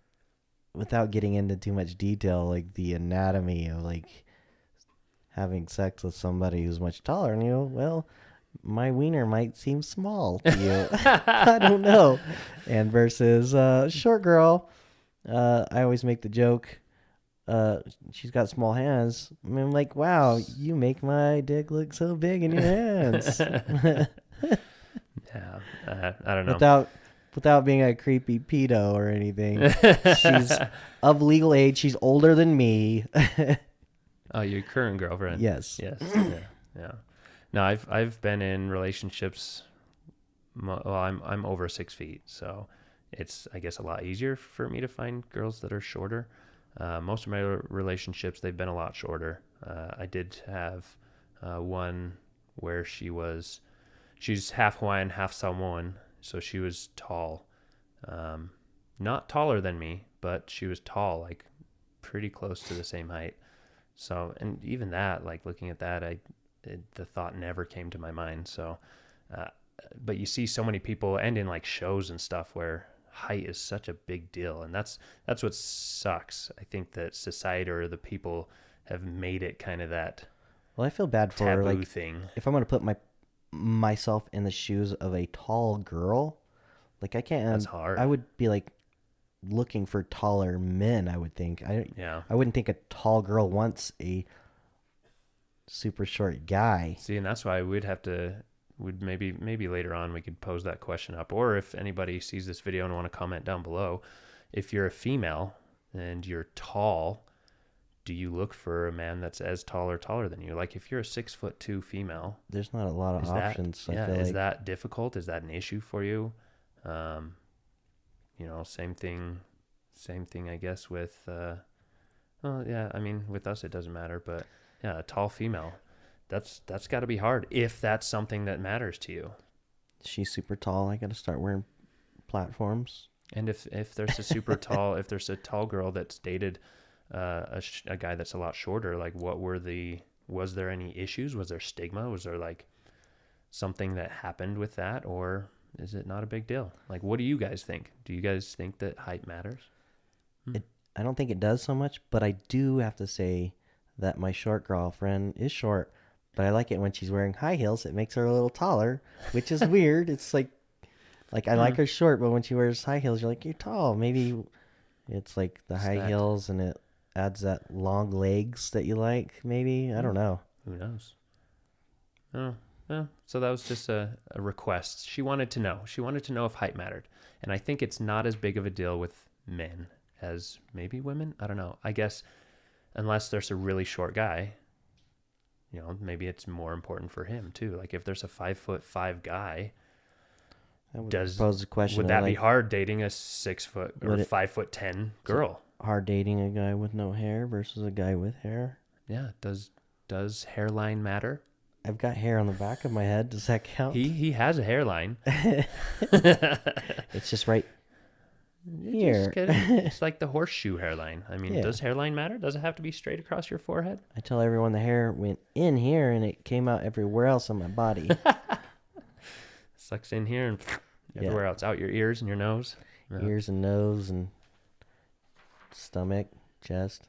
without getting into too much detail, like the anatomy of like having sex with somebody who's much taller than you. Well, my wiener might seem small to you. I don't know. And versus short girl, I always make the joke. She's got small hands. I mean, I'm like, wow, you make my dick look so big in your hands. Yeah. I don't know. Without being a creepy pedo or anything. She's of legal age. She's older than me. Oh, your current girlfriend. Yes. Yes. Yeah. No, I've been in relationships. Well, I'm over 6 feet, so it's I guess a lot easier for me to find girls that are shorter. Most of my relationships they've been a lot shorter. I did have one where she's half Hawaiian, half Samoan, so she was tall. Not taller than me, but she was tall, like pretty close to the same height. So, and even that, like looking at that, the thought never came to my mind. So, uh, but you see so many people, and in like shows and stuff, where height is such a big deal, and that's what sucks. I think that society or the people have made it kind of that Well, I feel bad for taboo like thing. if I'm gonna put myself in the shoes of a tall girl, like I can't. That's hard. I would be like looking for taller men. I would think. Yeah. I wouldn't think a tall girl wants a super short guy. See, and that's why would maybe later on we could pose that question up, or if anybody sees this video and want to comment down below, if you're a female and you're tall, do you look for a man that's as tall or taller than you? Like if you're a 6'2" female, There's not a lot of is options. that I feel is like that difficult? Is that an issue for you? Same thing I guess with well, yeah, I mean with us it doesn't matter, but yeah, a tall female. That's got to be hard if that's something that matters to you. she's super tall. I got to start wearing platforms. And if there's a super tall, if there's a tall girl that's dated a guy that's a lot shorter, like was there any issues? Was there stigma? Was there like something that happened with that, or is it not a big deal? Like, what do you guys think? Do you guys think that height matters? I don't think it does so much, but I do have to say that my short girlfriend is short, but I like it when she's wearing high heels. It makes her a little taller, which is weird. It's like I like her short, but when she wears high heels, you're like, you're tall. Maybe it's like the high heels and it adds that long legs that you like. Maybe I don't know. Who knows? Oh, yeah. So that was just a request. She wanted to know. She wanted to know if height mattered, and I think it's not as big of a deal with men as maybe women. I don't know. I guess unless there's a really short guy, maybe it's more important for him too. Like if there's a 5'5" guy, I would pose the question: would that be hard dating a 6 foot or 5'10" girl? Hard dating a guy with no hair versus a guy with hair? Yeah. Does hairline matter? I've got hair on the back of my head. Does that count? He has a hairline. It's just right here. It's like the horseshoe hairline. I mean, Yeah. Does hairline matter? Does it have to be straight across your forehead? I tell everyone the hair went in here and it came out everywhere else on my body. Sucks in here and everywhere else, out your ears and your nose. Yeah. Ears and nose and stomach, chest.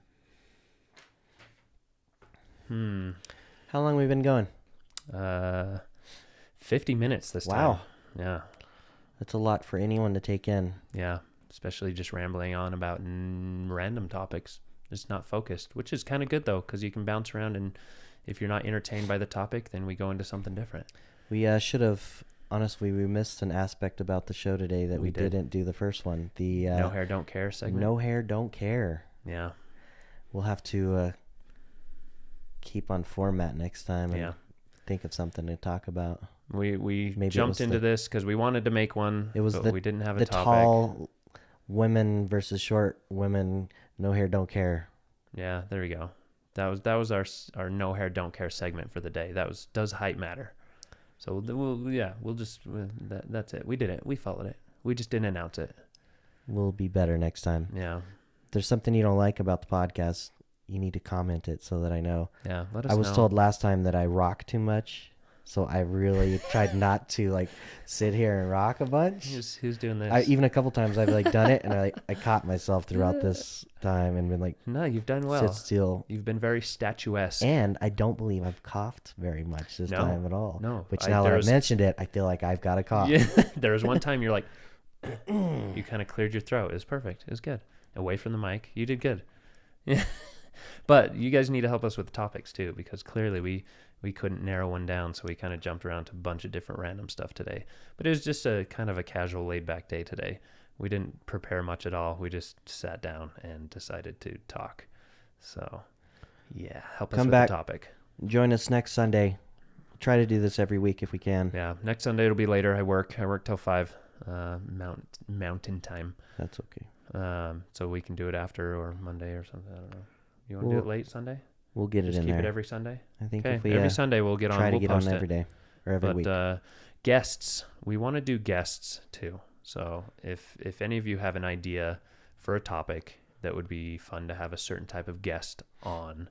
How long we been going? 50 minutes this time. Wow. Yeah. That's a lot for anyone to take in. Yeah. Especially just rambling on about random topics. It's not focused, which is kind of good though, because you can bounce around, and if you're not entertained by the topic, then we go into something different. We should have Honestly, we missed an aspect about the show today that We we did. didn't do the first one. The No hair, don't care segment. no hair, don't care. Yeah. We'll have to keep on format next time and Yeah. think of something to talk about. We Maybe it jumped was into the- this because we wanted to make one, It was but the we didn't have a the topic. tall women versus short women. No hair, don't care. Yeah, there we go. That was our no hair, don't care segment for the day. That was does height matter? So that's it. We did it. We followed it. We just didn't announce it. We'll be better next time. Yeah. If there's something you don't like about the podcast, you need to comment it so that I know. Yeah. Let us I know. was told last time that I rock too much, so I really tried not to like sit here and rock a bunch. Who's doing this? Even a couple times I've like done it, and I caught myself throughout this time and been like, No, you've done well. sit still. You've been very statuesque. And I don't believe I've coughed very much this No, time at all. no. Which now that I've mentioned it, I feel like I've got a cough. Yeah. There was one time you're like, you kind of cleared your throat. It was perfect. It was good. Away from the mic. You did good. Yeah. But you guys need to help us with topics too, because clearly we couldn't narrow one down, so we kind of jumped around to a bunch of different random stuff today. But it was just a kind of a casual, laid-back day today. We didn't prepare much at all. We just sat down and decided to talk. So, yeah, help us Come with back. the topic. Join us next Sunday. Try to do this every week if we can. Yeah, next Sunday it'll be later. I work till 5 mountain time. That's okay. So we can do it after or Monday or something. I don't know. You want to do it late Sunday? We'll get Just it in keep there. it every Sunday? I think Okay, if we every Sunday we'll get on. try to We'll get post on it. every day or every week. Guests, we want to do guests too. So if any of you have an idea for a topic that would be fun to have a certain type of guest on,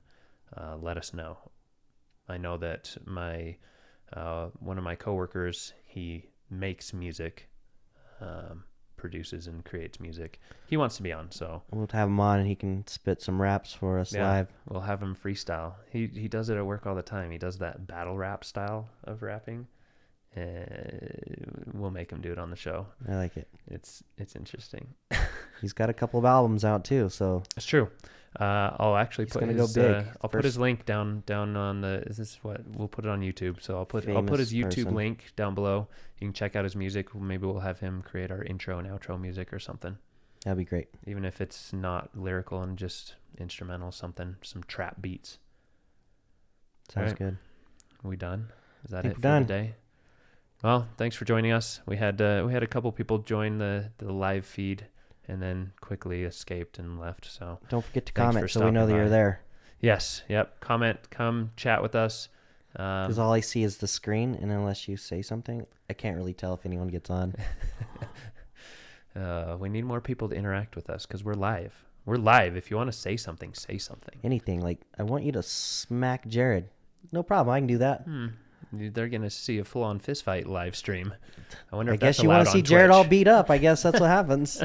let us know. I know that my one of my coworkers, he makes music, produces and creates music. He wants to be on, so We'll have him on and he can spit some raps for us live. we'll have him freestyle. He does it at work all the time. He does that battle rap style of rapping. We'll make him do it on the show. I like it. It's interesting. He's got a couple of albums out too, so It's true. I'll actually He's put gonna his go big. I'll put his link down on the. Is this what we'll put it on YouTube? So I'll put his Famous YouTube person. link down below. You can check out his music. Maybe we'll have him create our intro and outro music or something. that'd be great. Even if it's not lyrical and just instrumental, some trap beats. Sounds Alright. good. Are we done? Is that Think it we're for done. the day? Well, thanks for joining us. We had a couple people join the live feed and then quickly escaped and left. So Don't forget to Thanks comment for so we know that stopping you're by. there. yes, yep. Comment, come chat with us. Because all I see is the screen, and unless you say something, I can't really tell if anyone gets on. We need more people to interact with us because we're live. We're live. If you want to say something, say something. Anything. Like, I want you to smack Jared. No problem. I can do that. They're gonna see a full-on fistfight live stream. I wonder I if that's guess you allowed want to on see Jared all Twitch. beat up. I guess that's what happens.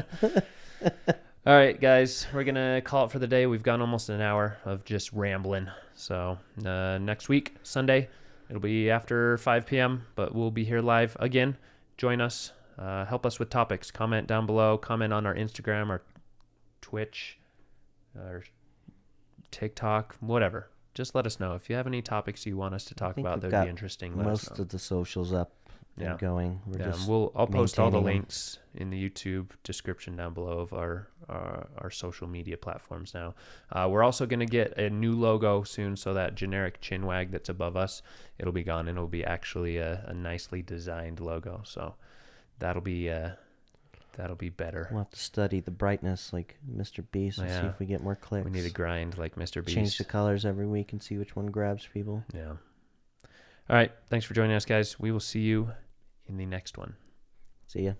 All right, guys, we're gonna call it for the day. We've gone almost an hour of just rambling. So next week, Sunday, it'll be after 5 p.m., but we'll be here live again. Join us. Help us with topics. Comment down below. Comment on our Instagram or Twitch or TikTok, whatever. Just let us know. If you have any topics you want us to talk think about we've that would got be interesting, let us Most know. of the socials up Yeah. and going. We're Yeah, just I'll post all the maintaining 'em. links in the YouTube description down below of our social media platforms now. We're also going to get a new logo soon, so that generic Chinwag that's above us, it'll be gone, and it'll be actually a nicely designed logo. So that'll be better. We'll have to study the brightness like Mr. Beast and see Yeah. if we get more clicks. We need to grind like Mr. Beast. Change the colors every week and see which one grabs people. Yeah. All right. Thanks for joining us, guys. We will see you in the next one. See ya.